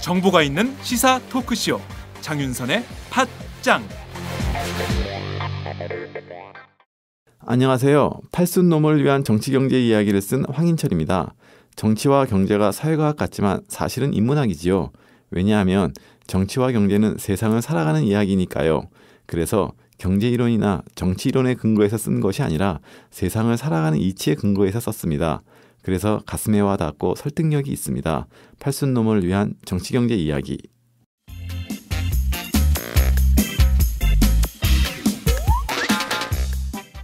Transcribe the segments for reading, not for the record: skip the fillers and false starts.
정보가 있는 시사 토크쇼 장윤선의 팟짱. 안녕하세요. 팔순놈을 위한 정치경제 이야기를 쓴 황인철입니다. 정치와 경제가 사회과학 같지만 사실은 인문학이지요. 왜냐하면 정치와 경제는 세상을 살아가는 이야기니까요. 그래서 경제이론이나 정치이론의 근거에서 쓴 것이 아니라 세상을 살아가는 이치의 근거에서 썼습니다. 그래서 가슴에 와닿고 설득력이 있습니다. 팔순놈을 위한 정치경제 이야기.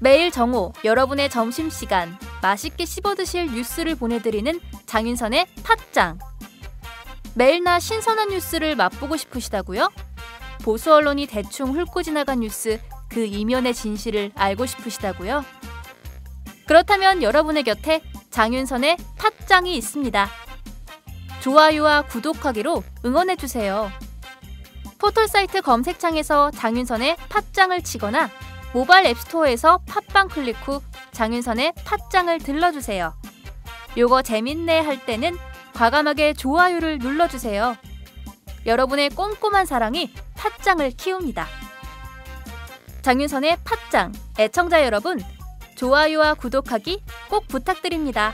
매일 정오 여러분의 점심시간 맛있게 씹어드실 뉴스를 보내드리는 장윤선의 팟짱. 매일나 신선한 뉴스를 맛보고 싶으시다고요? 보수 언론이 대충 훑고 지나간 뉴스 그 이면의 진실을 알고 싶으시다고요? 그렇다면 여러분의 곁에 장윤선의 팟짱이 있습니다. 좋아요와 구독하기로 응원해주세요. 포털사이트 검색창에서 장윤선의 팟짱을 치거나 모바일 앱스토어에서 팟빵 클릭 후 장윤선의 팟짱을 들러주세요. 요거 재밌네 할 때는 과감하게 좋아요를 눌러주세요. 여러분의 꼼꼼한 사랑이 팟짱을 키웁니다. 장윤선의 팟짱 애청자 여러분, 좋아요와 구독하기 꼭 부탁드립니다.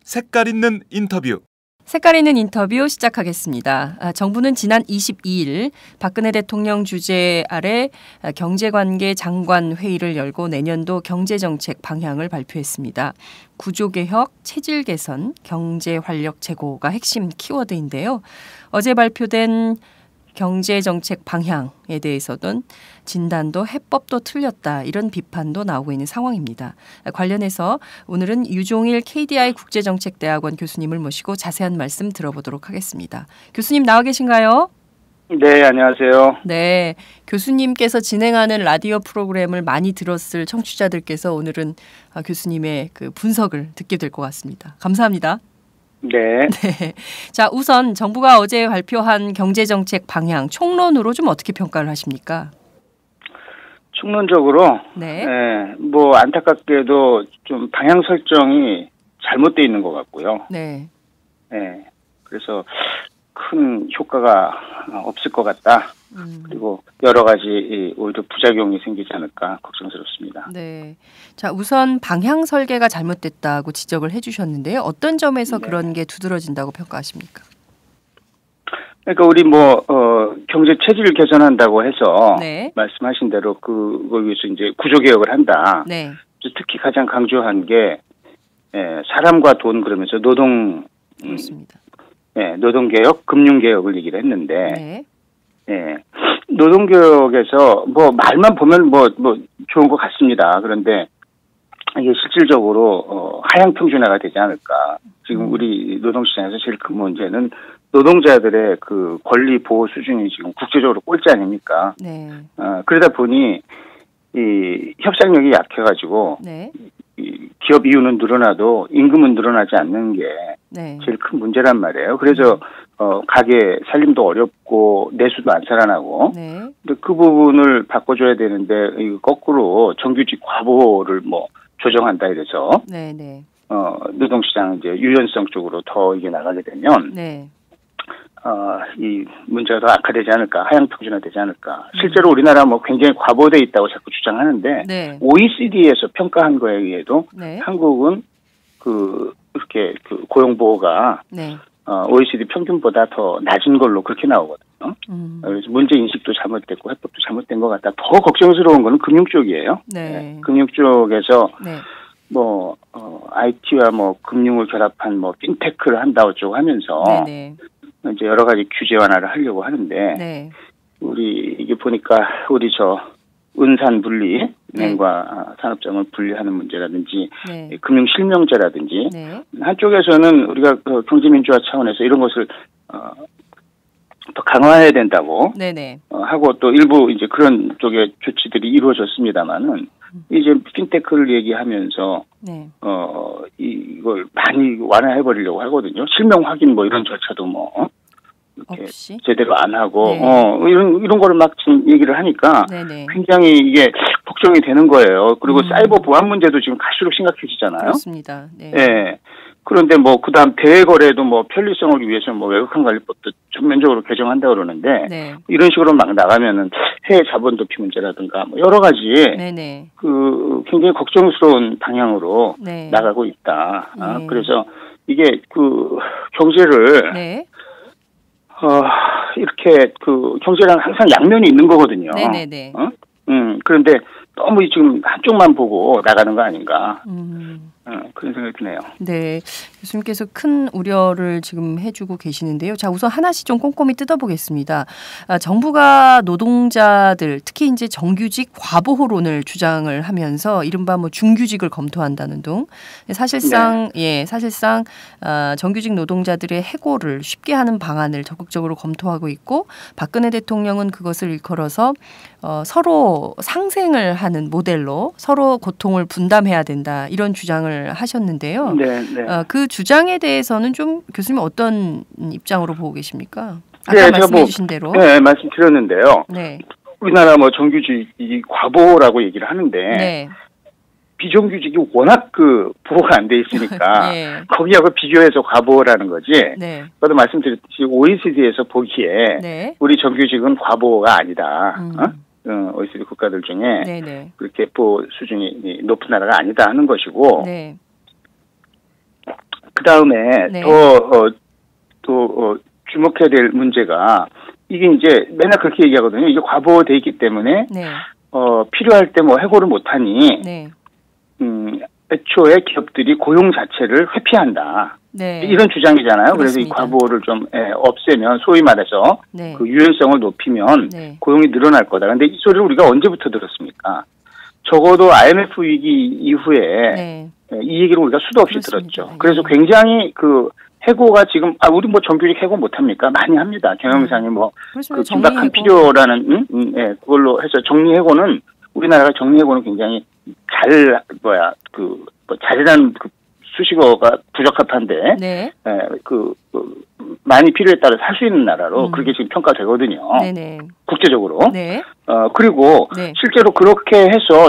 색깔 있는 인터뷰. 색깔 있는 인터뷰 시작하겠습니다. 정부는 지난 22일 박근혜 대통령 주재 아래 경제관계 장관 회의를 열고 내년도 경제정책 방향을 발표했습니다. 구조개혁, 체질 개선, 경제 활력 제고가 핵심 키워드인데요. 어제 발표된 경제정책 방향에 대해서는 진단도 해법도 틀렸다, 이런 비판도 나오고 있는 상황입니다. 관련해서 오늘은 유종일 KDI 국제정책대학원 교수님을 모시고 자세한 말씀 들어보도록 하겠습니다. 교수님 나와 계신가요? 네, 안녕하세요. 네, 교수님께서 진행하는 라디오 프로그램을 많이 들었을 청취자들께서 오늘은 교수님의 그 분석을 듣게 될 것 같습니다. 감사합니다. 네. 네. 자, 우선 정부가 어제 발표한 경제정책 방향 총론으로 좀 어떻게 평가를 하십니까? 총론적으로 네. 뭐 안타깝게도 좀 방향 설정이 잘못되어 있는 것 같고요. 네. 네. 그래서 큰 효과가 없을 것 같다. 그리고 여러 가지 오히려 부작용이 생기지 않을까 걱정스럽습니다. 네. 자, 우선 방향 설계가 잘못됐다고 지적을 해주셨는데요. 어떤 점에서 네. 그런 게 두드러진다고 평가하십니까? 그러니까 우리 경제 체질을 개선한다고 해서 네. 말씀하신 대로 그걸 위해서 이제 구조개혁을 한다. 네. 특히 가장 강조한 게 사람과 돈, 그러면서 그렇습니다. 노동개혁, 금융개혁을 얘기를 했는데, 네. 노동개혁에서 말만 보면 좋은 것 같습니다. 그런데 이게 실질적으로 하향 평준화가 되지 않을까. 지금 우리 노동시장에서 제일 큰 문제는 노동자들의 그 권리 보호 수준이 지금 국제적으로 꼴찌 아닙니까? 네. 그러다 보니 이 협상력이 약해가지고 네. 이 기업 이윤은 늘어나도 임금은 늘어나지 않는 게 네. 제일 큰 문제란 말이에요. 그래서 가게 살림도 어렵고 내수도 안 살아나고. 네. 근데 그 부분을 바꿔줘야 되는데 거꾸로 정규직 과보를 조정한다 이래서 네. 네. 노동시장 이제 유연성 쪽으로 더 이게 나가게 되면 네. 이 문제가 더 악화되지 않을까, 하향 평준화되지 않을까. 실제로 우리나라 굉장히 과보돼 있다고 자꾸 주장하는데 네. OECD에서 평가한 거에 의해도 네. 한국은 이렇게 고용 보호가 네. OECD 평균보다 더 낮은 걸로 그렇게 나오거든요. 그래서 문제 인식도 잘못됐고 해법도 잘못된 것 같다. 더 걱정스러운 거는 금융 쪽이에요. 네. 금융 쪽에서 네. IT와 금융을 결합한 핀테크를 한다 어쩌고 하면서 네. 이제 여러 가지 규제 완화를 하려고 하는데 네. 우리 이게 보니까 우리 은산 분리 은행과 산업장을 분리하는 문제라든지 네. 금융 실명제라든지 네. 한쪽에서는 우리가 경제민주화 차원에서 이런 것을 더 강화해야 된다고 네네. 하고 또 일부 이제 그런 쪽의 조치들이 이루어졌습니다만은 이제 핀테크를 얘기하면서 네. 이걸 많이 완화해 버리려고 하거든요. 실명 확인 뭐 이런 절차도 뭐 이렇게 없이? 제대로 안 하고 네. 이런 거를 막 지금 얘기를 하니까 네네. 굉장히 이게 걱정이 되는 거예요. 그리고 음. 사이버 보안 문제도 지금 갈수록 심각해지잖아요. 그렇습니다. 네. 예. 그런데 뭐 그다음 대외 거래도 뭐 편리성을 위해서 뭐 외국환 관리법도 전면적으로 개정한다 그러는데 네. 이런 식으로 막 나가면은 해외 자본 도피 문제라든가 뭐 여러 가지 네네. 그 굉장히 걱정스러운 방향으로 네. 나가고 있다. 네. 그래서 이게 그 경제를 네. 이렇게 그 경제랑 항상 양면이 있는 거거든요. 네네네. 그런데 너무 지금 한쪽만 보고 나가는 거 아닌가. 그런 생각이 드네요. 네, 교수님께서 큰 우려를 지금 해주고 계시는데요. 자, 우선 하나씩 좀 꼼꼼히 뜯어보겠습니다. 정부가 노동자들, 특히 이제 정규직 과보호론을 주장을 하면서 이른바 뭐 중규직을 검토한다는 등 사실상 사실상 정규직 노동자들의 해고를 쉽게 하는 방안을 적극적으로 검토하고 있고 박근혜 대통령은 그것을 일컬어서 서로 상생을 하는 모델로 서로 고통을 분담해야 된다 이런 주장을 하셨는데요. 네. 그 주장에 대해서는 좀 교수님 어떤 입장으로 보고 계십니까? 아까 네, 말씀해 주신 대로. 네, 말씀드렸는데요. 네. 우리나라 뭐 정규직이 과보라고 얘기를 하는데 네. 비정규직이 워낙 그 보호가 안 돼 있으니까 예. 거기하고 비교해서 과보라는 거지. 네. 저도 말씀드렸듯이 OECD에서 보기에 네. 우리 정규직은 과보가 아니다. OECD 국가들 중에 네네. 그렇게 보호 수준이 높은 나라가 아니다 하는 것이고 네. 그 다음에 네. 또 주목해야 될 문제가 이게 이제 맨날 그렇게 얘기하거든요. 이게 과보돼 있기 때문에 네. 필요할 때 뭐 해고를 못하니 네. 애초에 기업들이 고용 자체를 회피한다. 네. 이런 주장이잖아요. 그래서 이 그렇습니다. 과보를 좀 없애면 소위 말해서 네. 그 유연성을 높이면 네. 고용이 늘어날 거다. 근데 이 소리를 우리가 언제부터 들었습니까? 적어도 IMF 위기 이후에 네. 이 얘기를 우리가 수도 없이 그렇습니다. 들었죠. 그래서 굉장히 그 해고가 지금 우리 뭐 정규직 해고 못 합니까? 많이 합니다. 경영상에 뭐 그 긴박한 필요라는 그걸로 해서 정리 해고는 우리나라가 정리 해고는 굉장히 잘이라는 그 수식어가 부적합한데 네. 많이 필요에 따라서 할 수 있는 나라로 그렇게 지금 평가되거든요. 네네. 국제적으로. 네. 그리고 네. 실제로 그렇게 해서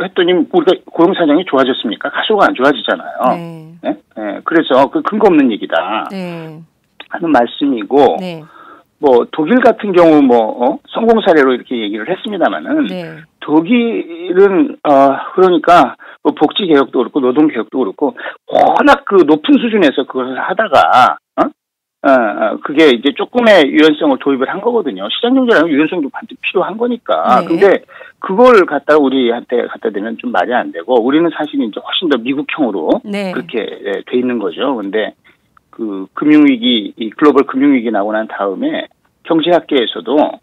했더니 우리가 고용 사정이 좋아졌습니까? 가수가 안 좋아지잖아요. 네. 그래서 그 근거 없는 얘기다 네. 하는 말씀이고 네. 뭐 독일 같은 경우 성공 사례로 이렇게 얘기를 했습니다마는 네. 독일은 그러니까 뭐 복지 개혁도 그렇고 노동 개혁도 그렇고 워낙 그 높은 수준에서 그것을 하다가 그게 이제 조금의 유연성을 도입을 한 거거든요. 시장 경제라는 유연성도 반드시 필요한 거니까. 네. 근데 그걸 갖다가 우리한테 갖다 대면 좀 말이 안 되고 우리는 사실 이제 훨씬 더 미국형으로 네. 그렇게 돼 있는 거죠. 근데 그 금융위기, 이 글로벌 금융위기 나고 난 다음에 경제학계에서도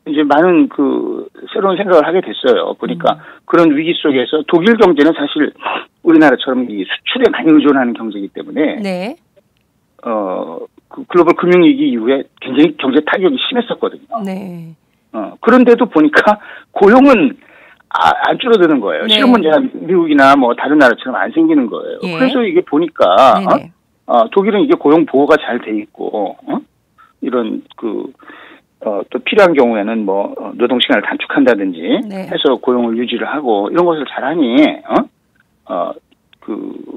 이제 많은 그 새로운 생각을 하게 됐어요. 보니까 그런 위기 속에서 독일 경제는 사실 우리나라처럼 이 수출에 많이 의존하는 경제이기 때문에 네. 그 글로벌 금융위기 이후에 굉장히 경제 타격이 심했었거든요. 네. 그런데도 보니까 고용은 안 줄어드는 거예요. 네. 실업 문제가 미국이나 뭐 다른 나라처럼 안 생기는 거예요. 예. 그래서 이게 보니까 네네. 독일은 이게 고용 보호가 잘 돼 있고 이런 또 필요한 경우에는 뭐 노동 시간을 단축한다든지 네. 해서 고용을 유지를 하고 이런 것을 잘하니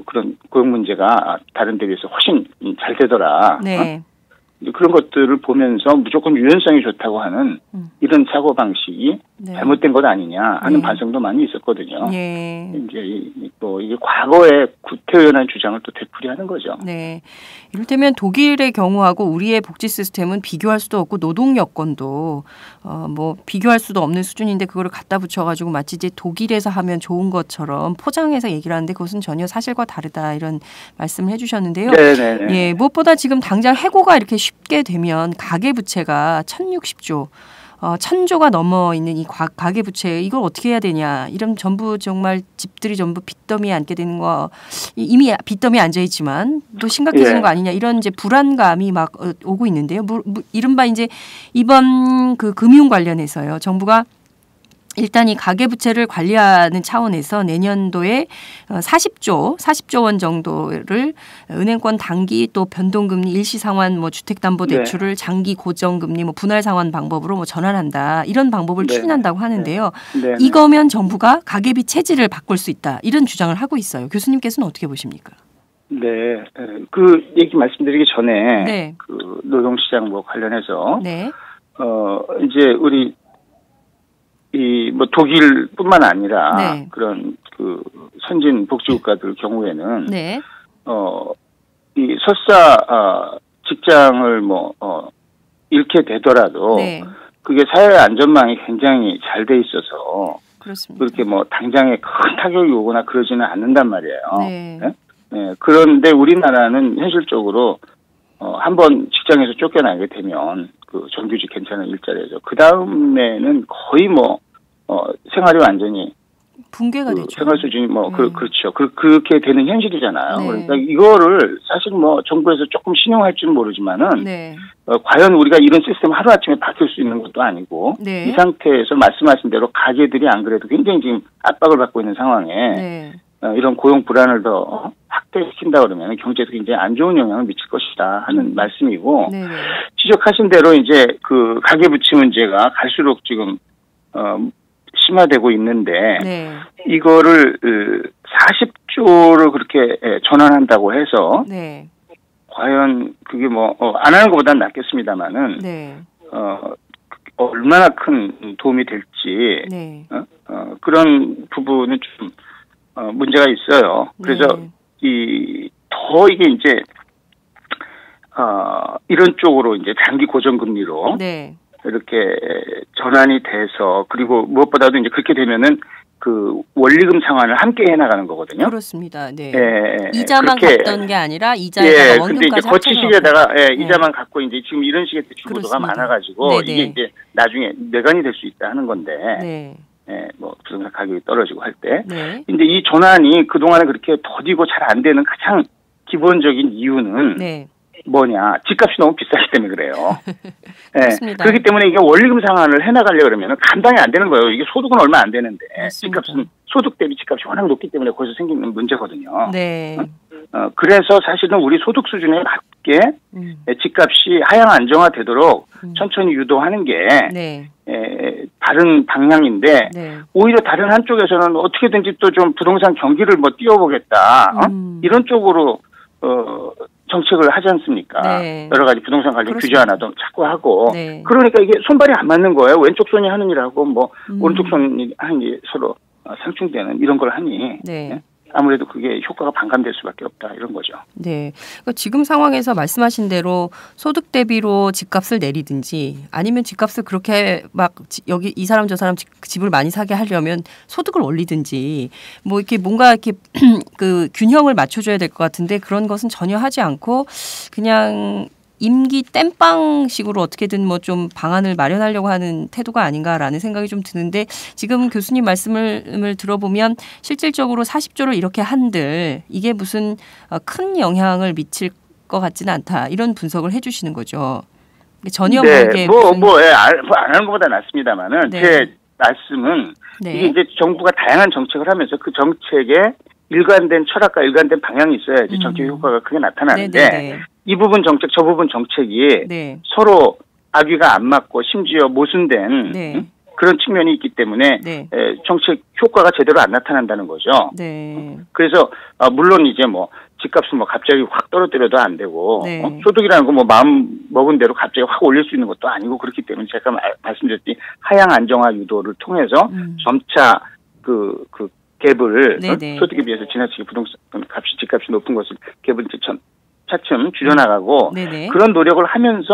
그런 고용 문제가 다른 데 비해서 훨씬 잘 되더라. 네. 그런 것들을 보면서 무조건 유연성이 좋다고 하는 이런 사고 방식이 네. 잘못된 것 아니냐 하는 네. 반성도 많이 있었거든요. 예. 이제 이게 과거의 구태연한 주장을 또 되풀이하는 거죠. 네. 이를테면 독일의 경우하고 우리의 복지 시스템은 비교할 수도 없고 노동 여건도 뭐 비교할 수도 없는 수준인데 그거를 갖다 붙여가지고 마치 이제 독일에서 하면 좋은 것처럼 포장해서 얘기를 하는데 그것은 전혀 사실과 다르다 이런 말씀을 해주셨는데요. 네네. 예, 무엇보다 지금 당장 해고가 이렇게 쉽게 되면 가계부채가 1,060조. 천조가 넘어 있는 이 가계부채 이걸 어떻게 해야 되냐. 이런 전부 정말 집들이 전부 빚더미에 앉게 되는 거 이미 빚더미에 앉아 있지만 또 심각해지는 거 아니냐. 이런 이제 불안감이 막 오고 있는데요. 이른바 이제 이번 그 금융 관련해서요. 정부가 일단 이 가계부채를 관리하는 차원에서 내년도에 40조 원 정도를 은행권 단기 또 변동금리 일시상환 뭐 주택담보대출을 장기 고정금리 뭐 분할상환 방법으로 뭐 전환한다. 이런 방법을 추진한다고 하는데요. 이거면 정부가 가계비 체질을 바꿀 수 있다. 이런 주장을 하고 있어요. 교수님께서는 어떻게 보십니까? 네, 그 얘기 말씀드리기 전에 그 노동시장 뭐 관련해서 이제 우리 뭐 독일뿐만 아니라 그런 그 선진 복지국가들 경우에는 이 설사 직장을 뭐 잃게 되더라도 그게 사회 안전망이 굉장히 잘 돼 있어서 그렇습니다. 그렇게 뭐 당장에 큰 타격이 오거나 그러지는 않는단 말이에요. 네? 네. 그런데 우리나라는 현실적으로 한번 직장에서 쫓겨나게 되면 그 정규직 괜찮은 일자리죠. 그 다음에는 거의 뭐 생활이 완전히 붕괴가 되죠. 생활 수준이 뭐 그렇죠. 그렇게 되는 현실이잖아요. 그러니까 이거를 사실 뭐 정부에서 조금 신용할지는 모르지만은 과연 우리가 이런 시스템 하루 아침에 바뀔 수 있는 것도 아니고 이 상태에서 말씀하신 대로 가게들이 안 그래도 굉장히 지금 압박을 받고 있는 상황에 이런 고용 불안을 더 확대시킨다 그러면 경제에도 굉장히 안 좋은 영향을 미칠 것이다 하는 말씀이고 지적하신 대로 이제 그 가계부채 문제가 갈수록 지금 심화되고 있는데 이거를 40조를 그렇게 전환한다고 해서 과연 그게 뭐 안 하는 것보다는 낫겠습니다만은 얼마나 큰 도움이 될지 그런 부분은 좀 문제가 있어요. 그래서 더 이게 이제 이런 쪽으로 이제 장기 고정금리로 이렇게 전환이 돼서 그리고 무엇보다도 이제 그렇게 되면은 그 원리금 상환을 함께 해나가는 거거든요. 그렇습니다. 이자만 갚던 게 아니라 이자에다가 원금까지 근데 이제 거치식에다가 이자만 갖고 이제 지금 이런 식의 대출 구도가 많아가지고 이게 이제 나중에 내관이 될 수 있다 하는 건데. 뭐 부동산 가격이 떨어지고 할 때. 근데 이 전환이 그동안에 그렇게 더디고 잘 안 되는 가장 기본적인 이유는 뭐냐? 집값이 너무 비싸기 때문에 그래요. 그렇기 때문에 이게 원리금 상환을 해나가려고 그러면 감당이 안 되는 거예요. 이게 소득은 얼마 안 되는데 집값은 소득 대비 집값이 워낙 높기 때문에 거기서 생기는 문제거든요. 그래서 사실은 우리 소득 수준에 맞게 집값이 하향 안정화되도록 천천히 유도하는 게 다른 방향인데 오히려 다른 한쪽에서는 어떻게든지 또 좀 부동산 경기를 뭐 띄워보겠다 이런 쪽으로 정책을 하지 않습니까? 여러 가지 부동산 관련 규제 하나도 자꾸 하고 그러니까 이게 손발이 안 맞는 거예요. 왼쪽 손이 하는 일하고 뭐 오른쪽 손이 하는 일 서로 상충되는 이런 걸 하니 아무래도 그게 효과가 반감될 수밖에 없다 이런 거죠. 그러니까 지금 상황에서 말씀하신 대로 소득 대비로 집값을 내리든지 아니면 집값을 그렇게 막 여기 이 사람 저 사람 집을 많이 사게 하려면 소득을 올리든지 뭐 이렇게 뭔가 이렇게 그 균형을 맞춰줘야 될 것 같은데 그런 것은 전혀 하지 않고 그냥 임기 땜빵식으로 어떻게든 뭐 좀 방안을 마련하려고 하는 태도가 아닌가라는 생각이 좀 드는데 지금 교수님 말씀을 들어보면 실질적으로 40조를 이렇게 한들 이게 무슨 큰 영향을 미칠 것 같지는 않다 이런 분석을 해주시는 거죠. 전혀 모르게 안 하는 것보다 낫습니다만은 제 말씀은 이게 이제 정부가 다양한 정책을 하면서 그 정책에 일관된 철학과 일관된 방향이 있어야지 정책 효과가 크게 나타나는데 이 부분 정책, 저 부분 정책이 서로 악위가 안 맞고 심지어 모순된 그런 측면이 있기 때문에 정책 효과가 제대로 안 나타난다는 거죠. 그래서 물론 이제 뭐 집값은 뭐 갑자기 확 떨어뜨려도 안 되고 소득이라는 건 뭐 마음 먹은 대로 갑자기 확 올릴 수 있는 것도 아니고 그렇기 때문에 제가 말씀드렸듯이 하향 안정화 유도를 통해서 점차 그 갭을 소득에 비해서 지나치게 부동산 값이 집값이 높은 것을 갭을 차츰 줄여나가고 그런 노력을 하면서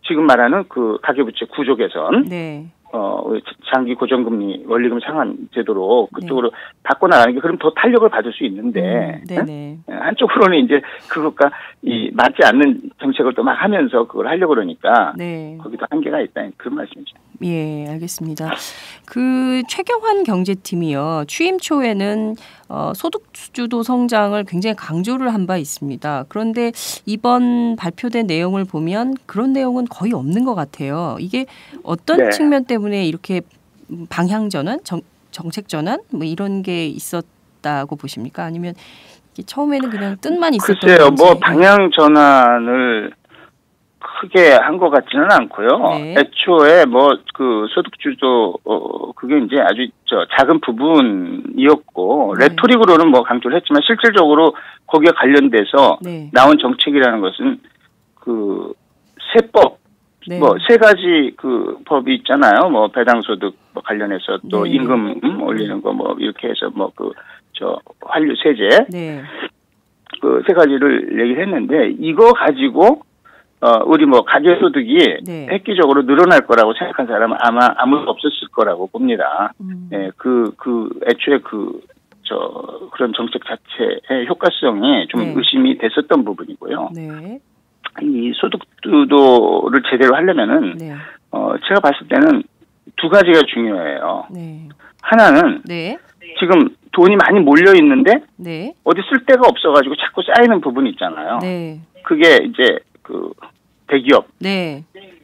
지금 말하는 그 가계부채 구조 개선 장기 고정금리 원리금 상환 제도로 그쪽으로 바꿔 나가는 게 그럼 더 탄력을 받을 수 있는데 네네. 한쪽으로는 이제 그것과 이 맞지 않는 정책을 또 막 하면서 그걸 하려고 그러니까 네. 거기도 한계가 있다는 그런 말씀이죠. 예, 알겠습니다. 그 최경환 경제팀이요. 취임 초에는 소득주도 성장을 굉장히 강조를 한 바 있습니다. 그런데 이번 발표된 내용을 보면 그런 내용은 거의 없는 것 같아요. 이게 어떤 측면 때문에 이렇게 방향 전환, 정책 전환 뭐 이런 게 있었다고 보십니까? 아니면 이게 처음에는 그냥 뜻만 있었던 글쎄요, 건지. 뭐 방향 전환을 크게 한 것 같지는 않고요. 네. 애초에 뭐 그 소득주도 그게 이제 아주 작은 부분이었고 레토릭으로는 뭐 강조를 했지만 실질적으로 거기에 관련돼서 나온 정책이라는 것은 그 세법 뭐 세 가지 그 법이 있잖아요. 뭐 배당소득 뭐 관련해서 또 임금 올리는 거 뭐 이렇게 해서 뭐 그 환류 세제 그 세 가지를 얘기를 했는데 이거 가지고 우리 뭐 가계소득이 획기적으로 늘어날 거라고 생각한 사람은 아마 아무도 없었을 거라고 봅니다. 예, 애초에 그런 정책 자체의 효과성이 좀 의심이 됐었던 부분이고요. 이 소득주도를 제대로 하려면은, 제가 봤을 때는 두 가지가 중요해요. 하나는, 지금 돈이 많이 몰려 있는데, 어디 쓸 데가 없어가지고 자꾸 쌓이는 부분이 있잖아요. 그게 이제, 대기업.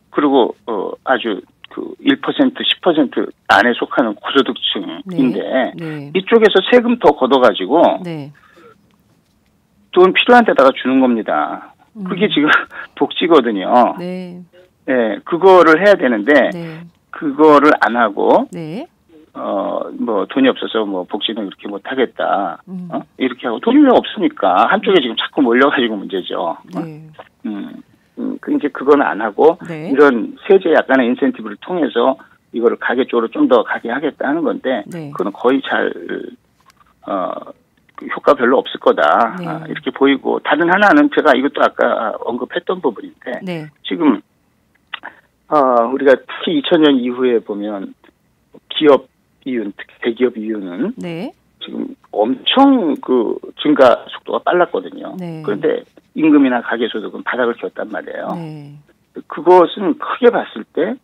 그리고, 아주 1%, 10% 안에 속하는 고소득층인데, 이쪽에서 세금 더 걷어가지고, 돈 필요한 데다가 주는 겁니다. 그게 지금 복지거든요. 예, 그거를 해야 되는데, 그거를 안 하고, 뭐, 돈이 없어서 뭐, 복지는 그렇게 못 하겠다. 이렇게 하고, 돈이 왜 없으니까, 한쪽에 지금 자꾸 몰려가지고 문제죠. 이제 그건 안 하고, 이런 세제 약간의 인센티브를 통해서, 이거를 가계 쪽으로 좀 더 가게 하겠다 하는 건데, 그건 거의 효과 별로 없을 거다. 이렇게 보이고, 다른 하나는 제가 이것도 아까 언급했던 부분인데, 지금, 우리가 특히 2000년 이후에 보면, 기업 이윤, 특히 대기업 이윤은, 지금 엄청 증가 속도가 빨랐거든요. 그런데 임금이나 가계소득은 바닥을 켰단 말이에요. 그것은 크게 봤을 때,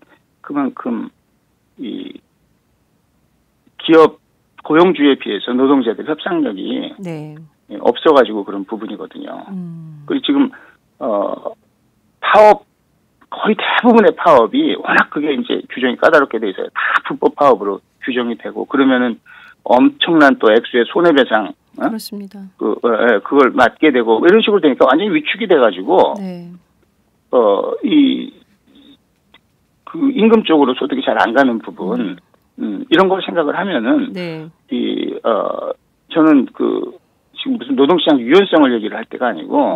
그만큼, 기업 고용주에 비해서 노동자들 협상력이 없어가지고 그런 부분이거든요. 그리고 지금 파업 거의 대부분의 파업이 워낙 그게 이제 규정이 까다롭게 돼 있어요. 다 불법 파업으로 규정이 되고 그러면은 엄청난 또 액수의 손해배상 그렇습니다. 그걸 맞게 되고 이런 식으로 되니까 완전히 위축이 돼가지고 임금 쪽으로 소득이 잘 안 가는 부분. 이런 걸 생각을 하면은, 저는 지금 무슨 노동시장 유연성을 얘기를 할 때가 아니고,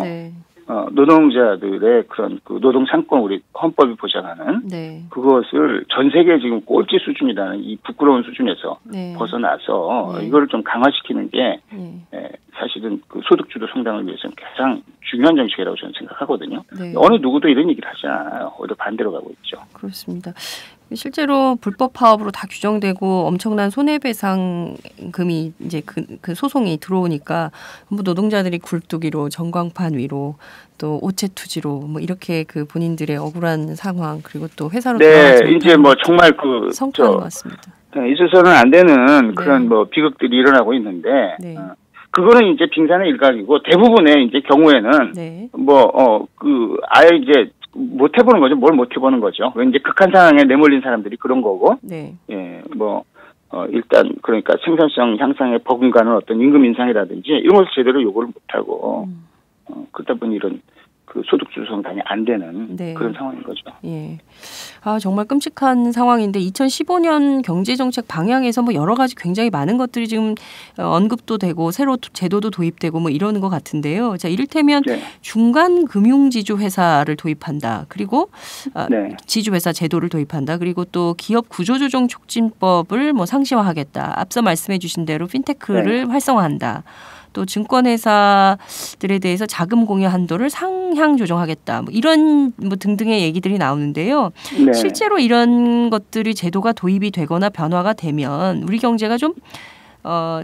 노동자들의 그런 노동 상권 우리 헌법이 보장하는, 그것을 전 세계 지금 꼴찌 수준이라는 이 부끄러운 수준에서 벗어나서, 이거를 좀 강화시키는 게, 사실은 소득주도 성장을 위해서는 가장 중요한 정책이라고 저는 생각하거든요. 어느 누구도 이런 얘기를 하지 않아요. 오히려 반대로 가고 있죠. 그렇습니다. 실제로 불법 파업으로 다 규정되고 엄청난 손해배상금이 이제 그 소송이 들어오니까 노동자들이 굴뚝이로 전광판 위로 또 오체투지로 뭐 이렇게 본인들의 억울한 상황 그리고 또 회사로 돌아가지 이제 뭐 정말 성토하는 것 같습니다. 있어서는 안 되는 그런 뭐 비극들이 일어나고 있는데 그거는 이제 빙산의 일각이고 대부분의 이제 경우에는 아예 이제 못 해보는 거죠. 뭘 못 해보는 거죠. 이제 극한 상황에 내몰린 사람들이 그런 거고. 일단 그러니까 생산성 향상에 버금가는 어떤 임금 인상이라든지 이런 것을 제대로 요구를 못 하고 그러다 보니 이런 소득주도 성장이 안 되는 그런 상황인 거죠. 정말 끔찍한 상황인데 2015년 경제정책 방향에서 뭐 여러 가지 굉장히 많은 것들이 지금 언급도 되고 새로 제도도 도입되고 뭐 이러는 것 같은데요. 자, 이를테면 중간 금융지주 회사를 도입한다. 그리고 지주회사 제도를 도입한다. 그리고 또 기업 구조조정 촉진법을 뭐 상시화하겠다. 앞서 말씀해 주신 대로 핀테크를 활성화한다. 또 증권회사들에 대해서 자금 공여 한도를 상향 조정하겠다. 뭐 이런 뭐 등등의 얘기들이 나오는데요. 네. 실제로 이런 것들이 제도가 도입이 되거나 변화가 되면 우리 경제가 좀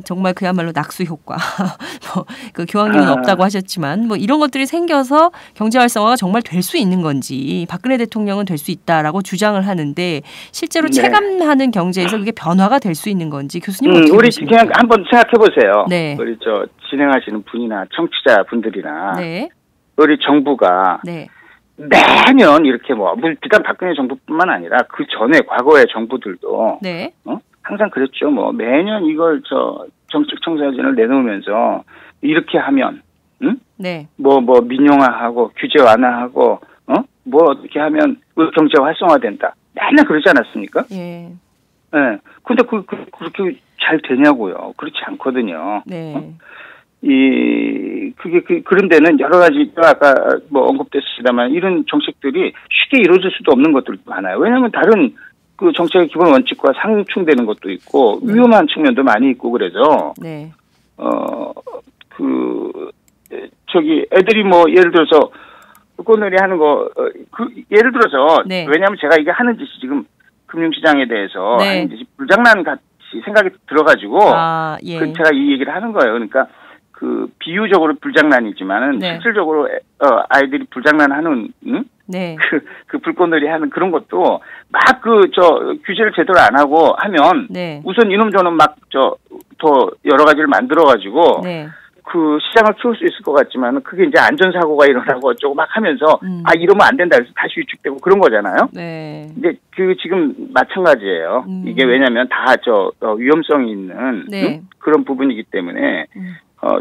정말 그야말로 낙수 효과. 뭐 그 교황님은 없다고 하셨지만 뭐 이런 것들이 생겨서 경제 활성화가 정말 될 수 있는 건지 박근혜 대통령은 될 수 있다라고 주장을 하는데 실제로 네. 체감하는 경제에서 그게 변화가 될 수 있는 건지 교수님 어떻게 우리 보십니까? 그냥 한번 생각해 보세요. 네. 우리 진행하시는 분이나 청취자 분들이나 네. 우리 정부가 네. 매년 이렇게 비단 박근혜 정부뿐만 아니라 그 전에 과거의 정부들도 네. 항상 그랬죠. 매년 이걸 정책 청사진을 내놓으면서 이렇게 하면 네. 민영화하고 규제 완화하고 어떻게 하면 우리 경제가 활성화된다. 맨날 그러지 않았습니까? 예. 네. 근데 그렇게 잘 되냐고요. 그렇지 않거든요. 네. 그런 데는 여러 가지, 아까 언급됐습니다만, 이런 정책들이 쉽게 이루어질 수도 없는 것들도 많아요. 왜냐하면 다른 그 정책의 기본 원칙과 상충되는 것도 있고, 위험한 측면도 많이 있고, 그래서, 네. 애들이 예를 들어서, 불꽃놀이 하는 예를 들어서, 네. 왜냐하면 제가 이게 하는 짓이 지금 금융시장에 대해서 네. 하는 짓이 불장난 같이 생각이 들어가지고, 예. 제가 이 얘기를 하는 거예요. 그러니까, 비유적으로 불장난이지만은, 네. 실질적으로, 아이들이 불장난하는, 네. 그 불꽃놀이 하는 그런 것도, 규제를 제대로 안 하고 하면, 네. 우선 이놈 저놈 더 여러 가지를 만들어가지고, 네. 그 시장을 키울 수 있을 것 같지만 그게 이제 안전사고가 일어나고 조금 막 하면서 이러면 안 된다 해서 다시 위축되고 그런 거잖아요. 네. 근데 지금 마찬가지예요. 이게 왜냐면 다 위험성이 있는 네. 그런 부분이기 때문에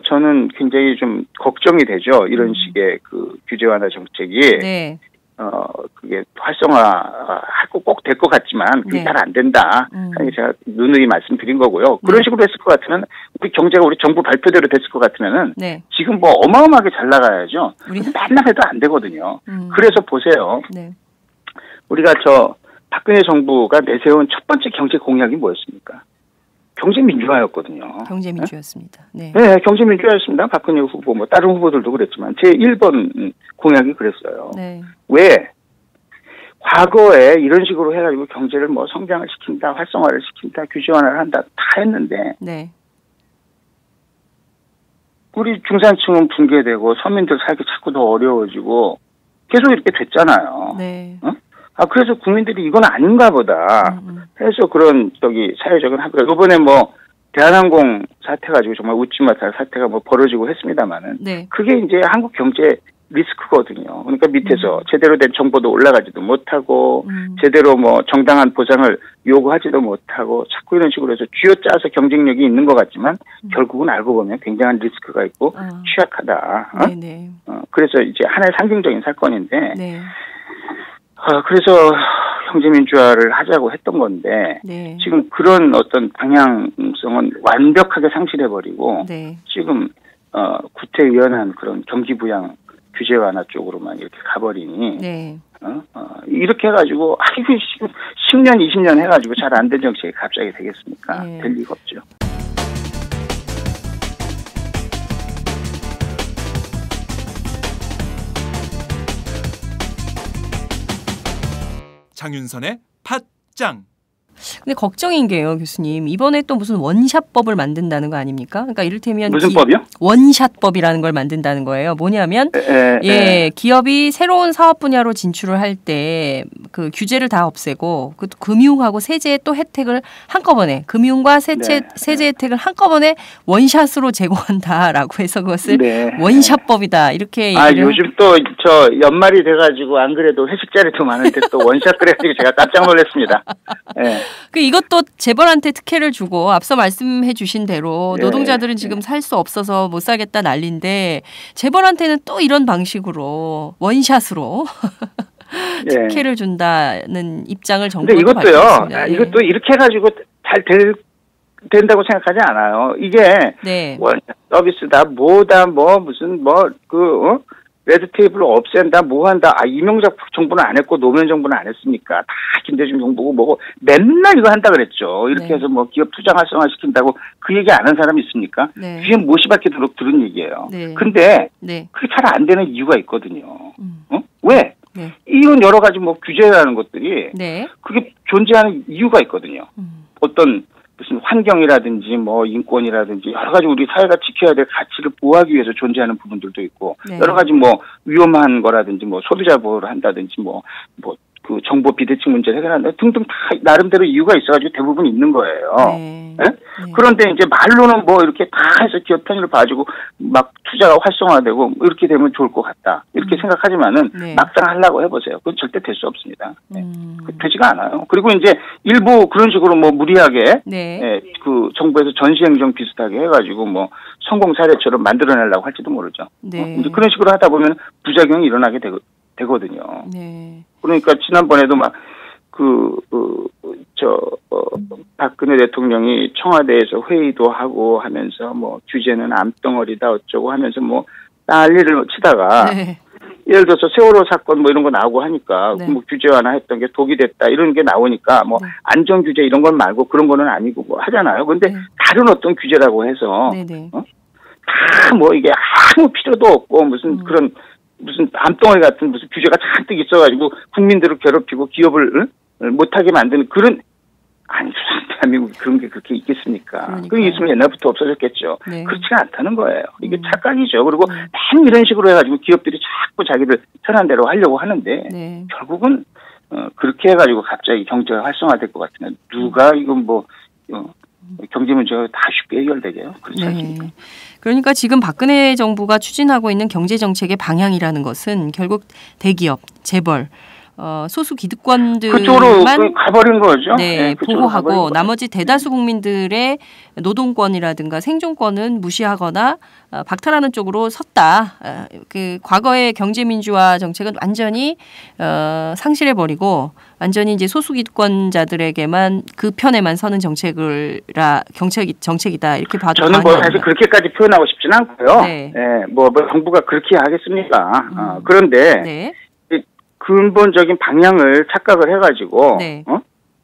저는 굉장히 좀 걱정이 되죠. 이런 식의 그 규제 완화 정책이 네. 그게 활성화하고 꼭 될 것 같지만 그게 네. 잘 안 된다. 하는 게 제가 누누이 말씀드린 거고요. 그런 식으로 했을 것 같으면 우리 경제가 우리 정부 발표대로 됐을 것 같으면은 네. 지금 어마어마하게 잘 나가야죠. 맨날 해도 안 되거든요. 그래서 보세요. 네. 우리가 박근혜 정부가 내세운 첫 번째 경제 공약이 뭐였습니까? 경제민주화였거든요. 경제민주였습니다. 네. 네, 경제민주화였습니다. 박근혜 후보, 다른 후보들도 그랬지만, 제 1번 공약이 그랬어요. 네. 왜? 과거에 이런 식으로 해가지고 경제를 성장을 시킨다, 활성화를 시킨다, 규제 완화를 한다, 다 했는데, 네. 우리 중산층은 붕괴되고, 서민들 살기 자꾸 더 어려워지고, 계속 이렇게 됐잖아요. 네. 그래서 국민들이 이건 아닌가 보다 해서 그런 사회적인 합의가 이번에 대한항공 사태 가지고 정말 웃지 못할 사태가 벌어지고 했습니다만은 네. 그게 이제 한국 경제 리스크거든요. 그러니까 밑에서 제대로 된 정보도 올라가지도 못하고 제대로 정당한 보상을 요구하지도 못하고 자꾸 이런 식으로 해서 쥐어짜서 경쟁력이 있는 것 같지만 결국은 알고 보면 굉장한 리스크가 있고 취약하다. 네네. 그래서 이제 하나의 상징적인 사건인데 네. 그래서 경제민주화를 하자고 했던 건데 네. 지금 그런 어떤 방향성은 완벽하게 상실해버리고 네. 지금 구태의연한 그런 경기부양 규제 완화 쪽으로만 이렇게 가버리니 네. 이렇게 해가지고 10년 20년 해가지고 잘 안 된 정책이 갑자기 되겠습니까? 네. 될 리가 없죠. 장윤선의 팟짱. 근데 걱정인 게요, 교수님. 이번에 또 무슨 원샷법을 만든다는 거 아닙니까? 그러니까 이를테면 무슨 법이요? 원샷법이라는 걸 만든다는 거예요. 뭐냐면 기업이 새로운 사업 분야로 진출을 할 때 그 규제를 다 없애고 그 금융하고 세제 또 혜택을 한꺼번에 금융과 세제 혜택을 한꺼번에 원샷으로 제공한다라고 해서 그것을 원샷법이다 이렇게 얘기를. 요즘 또 연말이 돼가지고 안 그래도 회식 자리도 많은데 또 원샷 그래가지고 제가 깜짝 놀랐습니다. 네. 이것도 재벌한테 특혜를 주고 앞서 말씀해 주신 대로 노동자들은 지금 살 수 없어서 못 살겠다 난리인데 재벌한테는 또 이런 방식으로 원샷으로 특혜를 준다는 입장을 정부가 밝혔습니다. 이것도 이렇게 해가지고 잘 된다고 생각하지 않아요. 이게 원샷 서비스다, 무슨 레드테이블을 없앤다, 뭐 한다. 이명박 정부는 안 했고 노무현 정부는 안 했으니까 다 김대중 정부고 뭐고 맨날 이거 한다 그랬죠. 이렇게 네. 해서 뭐 기업 투자 활성화시킨다고 그 얘기 안 한 사람이 있습니까? 네. 귀에 못이 박히도록 들은 얘기예요. 네. 근데 네. 그게 잘 안 되는 이유가 있거든요. 왜? 네. 이런 여러 가지 뭐 규제라는 것들이 네. 그게 존재하는 이유가 있거든요. 어떤 무슨 환경이라든지 뭐 인권이라든지 여러 가지 우리 사회가 지켜야 될 가치를 보호하기 위해서 존재하는 부분들도 있고 네. 여러 가지 뭐 위험한 거라든지 뭐 소비자 보호를 한다든지 뭐 그 정보 비대칭 문제를 해결한다 등등 다 나름대로 이유가 있어가지고 대부분 있는 거예요. 네. 네? 그런데 이제 말로는 뭐 이렇게 다 해서 기업 편의를 봐주고 막 투자가 활성화되고 이렇게 되면 좋을 것 같다 이렇게 생각하지만은 네. 막상 하려고 해보세요. 그건 절대 될 수 없습니다. 네. 되지가 않아요. 그리고 이제 일부 그런 식으로 뭐 무리하게 네. 그 정부에서 전시행정 비슷하게 해가지고 뭐 성공 사례처럼 만들어내려고 할지도 모르죠. 네. 이제 그런 식으로 하다 보면 부작용이 일어나게 되거든요. 네. 그러니까 지난번에도 막 박근혜 대통령이 청와대에서 회의도 하고 하면서 뭐 규제는 암덩어리다 어쩌고 하면서 뭐 난리를 치다가 네. 예를 들어서 세월호 사건 뭐 이런 거 나오고 하니까 네. 뭐 규제 완화 했던 게 독이 됐다 이런 게 나오니까 뭐 안전 규제 이런 건 말고 그런 거는 아니고 뭐 하잖아요. 근데 다른 어떤 규제라고 해서 네네. 다 뭐 이게 아무 필요도 없고 무슨 그런 무슨 암덩어리 같은 무슨 규제가 잔뜩 있어가지고 국민들을 괴롭히고 기업을 못하게 만드는 그런 아니 대한민국 그런 게 그렇게 있겠습니까? 그게 있으면 옛날부터 없어졌겠죠. 네. 그렇지가 않다는 거예요. 이게 착각이죠. 그리고 맨 이런 식으로 해가지고 기업들이 자꾸 자기들 편한 대로 하려고 하는데 네. 결국은 그렇게 해가지고 갑자기 경제가 활성화될 것 같으면 누가 이건 뭐 경제 문제가 다 쉽게 해결되게요. 그렇지 않습니까? 네. 그러니까 지금 박근혜 정부가 추진하고 있는 경제 정책의 방향이라는 것은 결국 대기업, 재벌, 소수 기득권들만 그쪽으로 가버린 거죠. 네, 그쪽으로 보호하고 가버린 나머지 대다수 국민들의 노동권이라든가 생존권은 무시하거나 박탈하는 쪽으로 섰다. 그 과거의 경제 민주화 정책은 완전히 상실해 버리고 완전히 이제 소수 기득권자들에게만 그 편에만 서는 정책이다 이렇게 봐도 저는 뭐 사실 그렇게까지 표현하고 싶지는 않고요. 네. 뭐 정부가 그렇게 하겠습니까? 그런데 네. 근본적인 방향을 착각을 해가지고 네.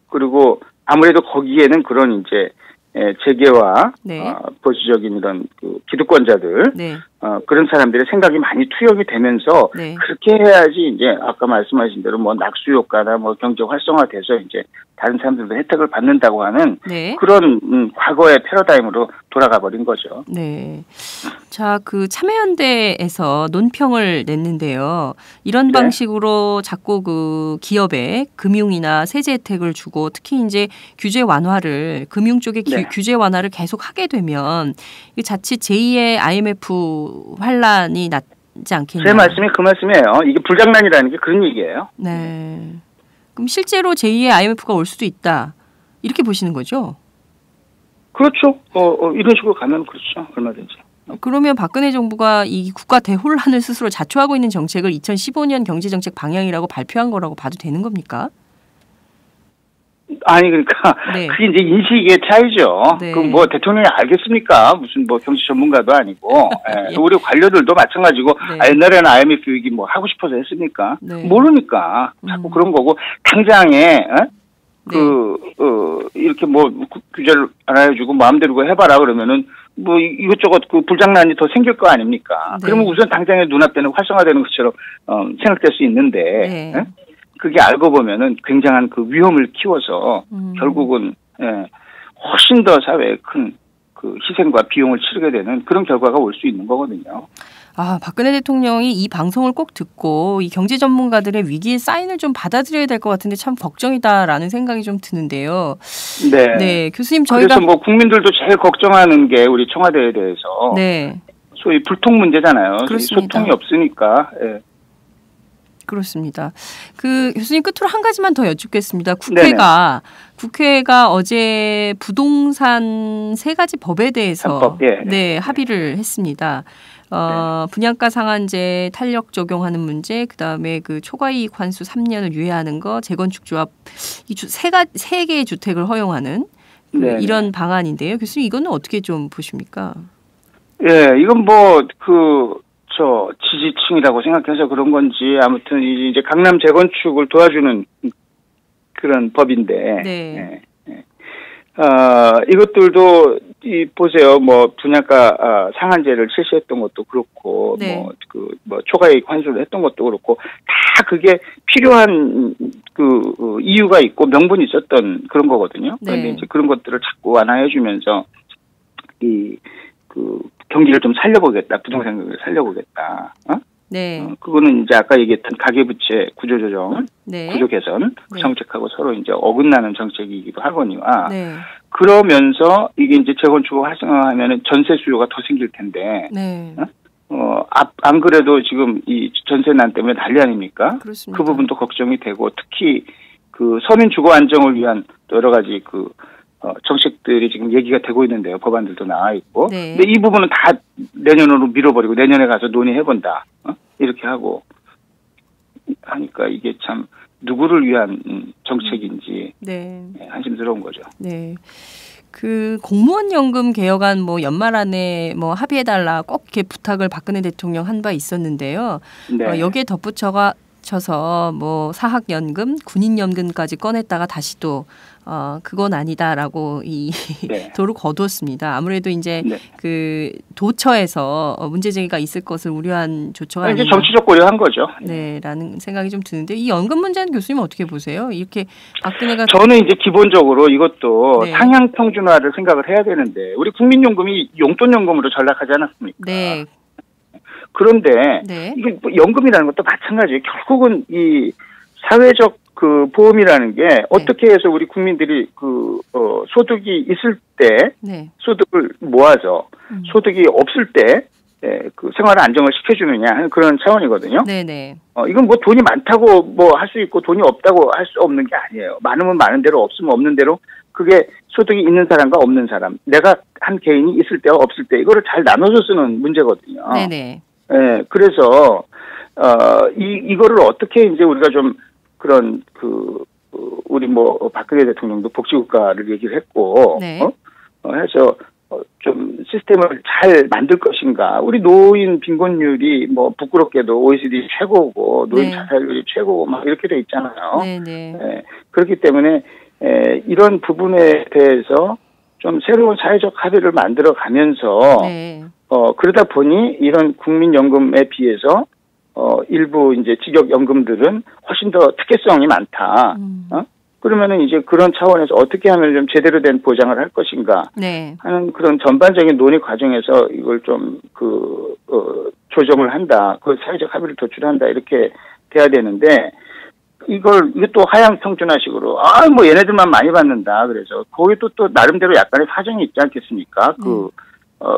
그리고 아무래도 거기에는 그런 이제 재계와 네. 보수적인 이런 그 기득권자들 네. 그런 사람들의 생각이 많이 투영이 되면서 네. 그렇게 해야지 이제 아까 말씀하신 대로 뭐 낙수 효과나 뭐 경제 활성화돼서 이제 다른 사람들도 혜택을 받는다고 하는 네. 그런 과거의 패러다임으로 돌아가 버린 거죠. 네. 자, 그 참여연대에서 논평을 냈는데요. 이런 방식으로 자꾸 그 기업에 금융이나 세제 혜택을 주고 특히 이제 규제 완화를 금융 쪽에 규제 완화를 계속 하게 되면 자칫 제2의 IMF 환란이 낫지 않겠냐. 제 말씀이 그 말씀이에요. 이게 불장난이라는 게 그런 얘기예요. 네. 그럼 실제로 제2의 IMF가 올 수도 있다. 이렇게 보시는 거죠? 그렇죠. 이런 식으로 가면 그렇죠. 얼마든지. 그러면 박근혜 정부가 이 국가 대혼란을 스스로 자초하고 있는 정책을 2015년 경제정책 방향이라고 발표한 거라고 봐도 되는 겁니까? 아니 그러니까 네. 그게 이제 인식의 차이죠. 네. 그 뭐 대통령이 알겠습니까? 무슨 뭐 경제 전문가도 아니고 예. 우리 관료들도 마찬가지고 네. 옛날에는 IMF 위기 뭐 하고 싶어서 했습니까? 네. 모르니까 자꾸 그런 거고 당장에 이렇게 뭐 규제를 안 해주고 마음대로 해봐라 그러면은 뭐 이것저것 그 불장난이 더 생길 거 아닙니까? 네. 그러면 우선 당장에 눈앞에는 활성화되는 것처럼 생각될 수 있는데 네. 그게 알고 보면은 굉장한 그 위험을 키워서 결국은 훨씬 더 사회에 큰 그 희생과 비용을 치르게 되는 그런 결과가 올 수 있는 거거든요. 아, 박근혜 대통령이 이 방송을 꼭 듣고 이 경제 전문가들의 위기의 사인을 좀 받아들여야 될 것 같은데 참 걱정이다라는 생각이 좀 드는데요. 네. 네, 교수님 저희가 그래서 뭐 국민들도 제일 걱정하는 게 우리 청와대에 대해서 네. 소위 불통 문제잖아요. 그렇습니다. 소통이 없으니까. 예. 그렇습니다. 그 교수님 끝으로 한 가지만 더 여쭙겠습니다. 국회가 어제 부동산 3가지 법에 대해서 3법, 예. 네, 합의를 했습니다. 분양가 상한제 탄력 적용하는 문제, 그다음에 그 초과이익 환수 3년을 유예하는 거, 재건축 조합 이 3개의 주택을 허용하는 이런 방안인데요. 교수님 이거는 어떻게 좀 보십니까? 예, 이건 뭐 지지층이라고 생각해서 그런 건지 아무튼 이제 강남 재건축을 도와주는 그런 법인데. 네. 이것들도 보세요. 뭐 분양가 상한제를 실시했던 것도 그렇고, 네. 초과이익 환수를 했던 것도 그렇고, 다 그게 필요한 이유가 있고 명분이 있었던 그런 거거든요. 네. 그런데 이제 그런 것들을 자꾸 완화해주면서 경기를 좀 살려보겠다, 부동산 경기를 살려보겠다. 네. 그거는 이제 아까 얘기했던 가계부채 구조조정, 네. 구조 개선 네. 정책하고 서로 이제 어긋나는 정책이기도 하거니와. 네. 그러면서 이게 이제 재건축을 활성화하면은 전세 수요가 더 생길 텐데. 네. 안 그래도 지금 이 전세난 때문에 난리 아닙니까? 그렇습니다. 그 부분도 걱정이 되고 특히 그 서민 주거 안정을 위한 여러 가지 정책들이 지금 얘기가 되고 있는데요. 법안들도 나와 있고. 네. 근데 이 부분은 다 내년으로 밀어버리고 내년에 가서 논의해본다. 이렇게 하고 하니까 이게 참 누구를 위한 정책인지 네. 한심스러운 거죠. 네. 그 공무원 연금 개혁안 뭐 연말 안에 뭐 합의해달라 꼭 이렇게 부탁을 박근혜 대통령 한 바 있었는데요. 네. 여기에 덧붙여서 뭐 사학연금, 군인연금까지 꺼냈다가 다시 또 그건 아니다라고 네. 도를 거두었습니다. 아무래도 이제 네. 그 도처에서 문제 제기가 있을 것을 우려한 조처가 이제 아닌가. 정치적 고려한 거죠. 네라는 생각이 좀 드는데 이 연금 문제는 교수님 어떻게 보세요? 이렇게 박근혜가 저는 이제 기본적으로 이것도 네. 상향 평준화를 생각을 해야 되는데 우리 국민연금이 용돈연금으로 전락하지 않았습니까? 네. 그런데 네. 이게 뭐 연금이라는 것도 마찬가지예요. 결국은 이 사회적 보험이라는 게 어떻게 해서 우리 국민들이 소득이 있을 때 네. 소득을 모아서 소득이 없을 때 그 생활 안정을 시켜주느냐 하는 그런 차원이거든요. 네네. 이건 뭐 돈이 많다고 뭐 할 수 있고 돈이 없다고 할 수 없는 게 아니에요. 많으면 많은 대로 없으면 없는 대로 그게 소득이 있는 사람과 없는 사람, 내가 한 개인이 있을 때와 없을 때 이거를 잘 나눠서 쓰는 문제거든요. 네네. 그래서 이거를 어떻게 이제 우리가 좀 그런 우리 뭐 박근혜 대통령도 복지국가를 얘기를 했고 네. 해서 좀 시스템을 잘 만들 것인가. 우리 노인 빈곤율이 뭐 부끄럽게도 OECD 최고고 노인 네. 자살률이 최고고 막 이렇게 돼 있잖아요. 네네. 그렇기 때문에 이런 부분에 대해서 좀 새로운 사회적 합의를 만들어 가면서 네. 그러다 보니 이런 국민연금에 비해서 일부 이제 직역연금들은 훨씬 더 특혜성이 많다. 그러면은 이제 그런 차원에서 어떻게 하면 좀 제대로 된 보장을 할 것인가 네. 하는 그런 전반적인 논의 과정에서 이걸 좀 조정을 한다. 그 사회적 합의를 도출한다. 이렇게 돼야 되는데 이것도 하향 평준화식으로 뭐 얘네들만 많이 받는다. 그래서 거기도 또 나름대로 약간의 사정이 있지 않겠습니까?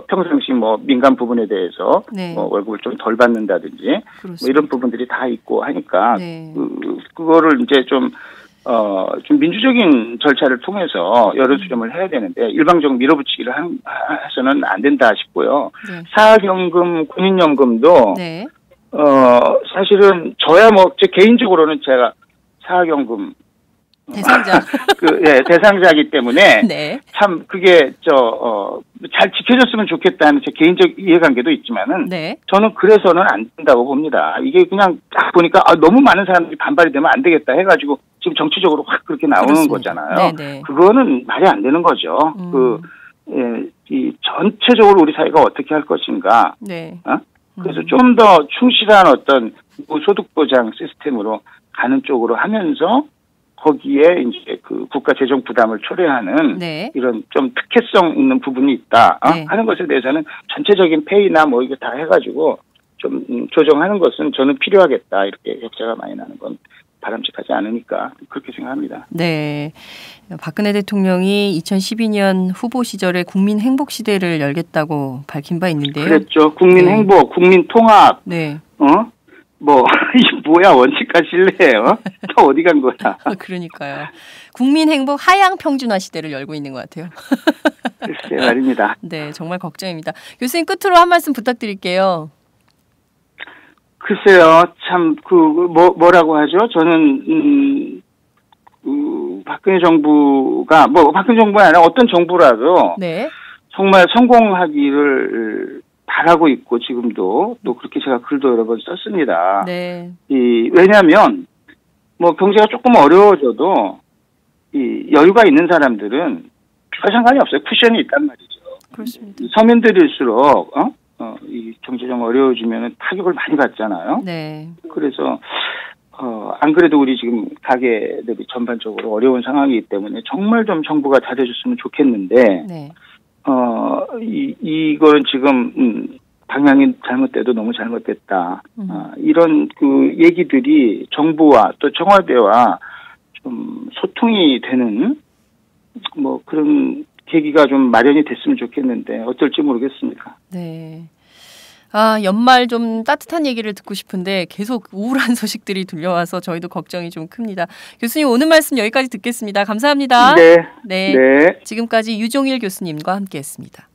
평상시 뭐 민간 부분에 대해서 네. 뭐 월급을 좀 덜 받는다든지 뭐 이런 부분들이 다 있고 하니까 네. 그거를 이제 좀 민주적인 절차를 통해서 여론 수렴을 해야 되는데 일방적 밀어붙이기를 해서는 안 된다 싶고요. 네. 사학연금, 군인연금도 네. 사실은 저야 뭐 제 개인적으로는 제가 사학연금 대상자. 대상자이기 때문에 네. 참 그게 잘 지켜졌으면 좋겠다는 제 개인적 이해관계도 있지만은 네. 저는 그래서는 안 된다고 봅니다. 이게 그냥 딱 보니까 너무 많은 사람들이 반발이 되면 안 되겠다 해가지고 지금 정치적으로 확 그렇게 나오는 그렇습니다. 거잖아요. 네네. 그거는 말이 안 되는 거죠. 이 전체적으로 우리 사회가 어떻게 할 것인가. 네. 그래서 좀 더 충실한 어떤 소득 보장 시스템으로 가는 쪽으로 하면서 거기에 이제 그 국가 재정 부담을 초래하는 네. 이런 좀 특혜성 있는 부분이 있다 네. 하는 것에 대해서는 전체적인 페이나 뭐 이거 다 해가지고 좀 조정하는 것은 저는 필요하겠다. 이렇게 격차가 많이 나는 건 바람직하지 않으니까 그렇게 생각합니다. 네. 박근혜 대통령이 2012년 후보 시절에 국민 행복 시대를 열겠다고 밝힌 바 있는데요. 그랬죠. 국민 네. 행복, 국민 통합. 네. 이게 뭐야 원칙과 신뢰예요? 또 어디 간 거야? 그러니까요. 국민 행복 하향 평준화 시대를 열고 있는 것 같아요. 글쎄 말입니다. 네, 정말 걱정입니다. 교수님 끝으로 한 말씀 부탁드릴게요. 글쎄요, 참 뭐라고 하죠? 저는 박근혜 정부가 박근혜 정부가 아니라 어떤 정부라도 네. 정말 성공하기를 바라고 있고 지금도 또 그렇게 제가 글도 여러 번 썼습니다. 네. 왜냐하면 뭐 경제가 조금 어려워져도 이 여유가 있는 사람들은 별 상관이 없어요. 쿠션이 있단 말이죠. 그렇습니다. 서민들일수록 이 경제가 어려워지면 타격을 많이 받잖아요. 네. 그래서 안 그래도 우리 지금 가게들이 전반적으로 어려운 상황이기 때문에 정말 좀 정부가 잘해줬으면 좋겠는데 네. 이거는 지금 방향이 잘못돼도 너무 잘못됐다. 이런 그 얘기들이 정부와 또 청와대와 좀 소통이 되는 뭐 그런 계기가 좀 마련이 됐으면 좋겠는데 어떨지 모르겠습니다. 네. 연말 좀 따뜻한 얘기를 듣고 싶은데 계속 우울한 소식들이 들려와서 저희도 걱정이 좀 큽니다. 교수님 오늘 말씀 여기까지 듣겠습니다. 감사합니다. 네. 네. 네. 지금까지 유종일 교수님과 함께했습니다.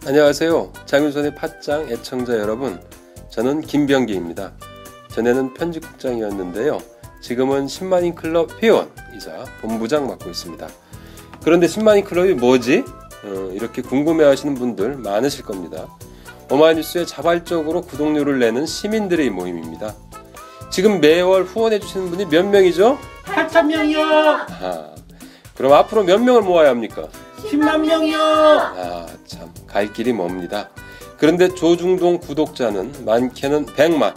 안녕하세요. 장윤선의 팟짱 애청자 여러분. 저는 김병기입니다. 전에는 편집국장이었는데요. 지금은 10만인 클럽 회원이자 본부장 맡고 있습니다. 그런데 10만인 클럽이 뭐지? 이렇게 궁금해하시는 분들 많으실 겁니다. 오마이뉴스에 자발적으로 구독료를 내는 시민들의 모임입니다. 지금 매월 후원해주시는 분이 몇 명이죠? 8,000명이요. 그럼 앞으로 몇 명을 모아야 합니까? 10만 명이요. 참 갈 길이 멉니다. 그런데 조중동 구독자는 많게는 100만.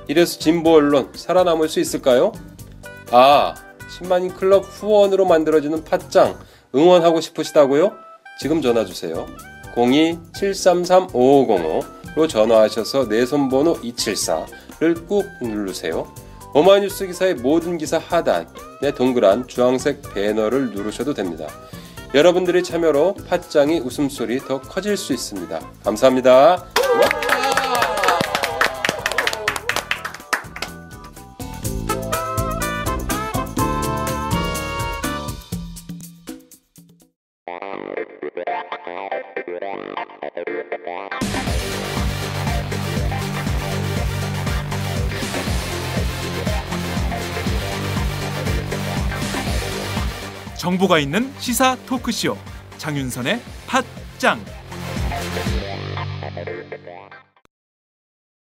이래서 진보 언론 살아남을 수 있을까요? 10만인 클럽 후원으로 만들어지는 팟짱 응원하고 싶으시다고요? 지금 전화주세요. 02-733-5505로 전화하셔서 내 손번호 274를 꾹 누르세요. 오마이뉴스 기사의 모든 기사 하단에 동그란 주황색 배너를 누르셔도 됩니다. 여러분들의 참여로 팟짱이 웃음소리 더 커질 수 있습니다. 감사합니다. 정보가 있는 시사 토크쇼 장윤선의 팟짱.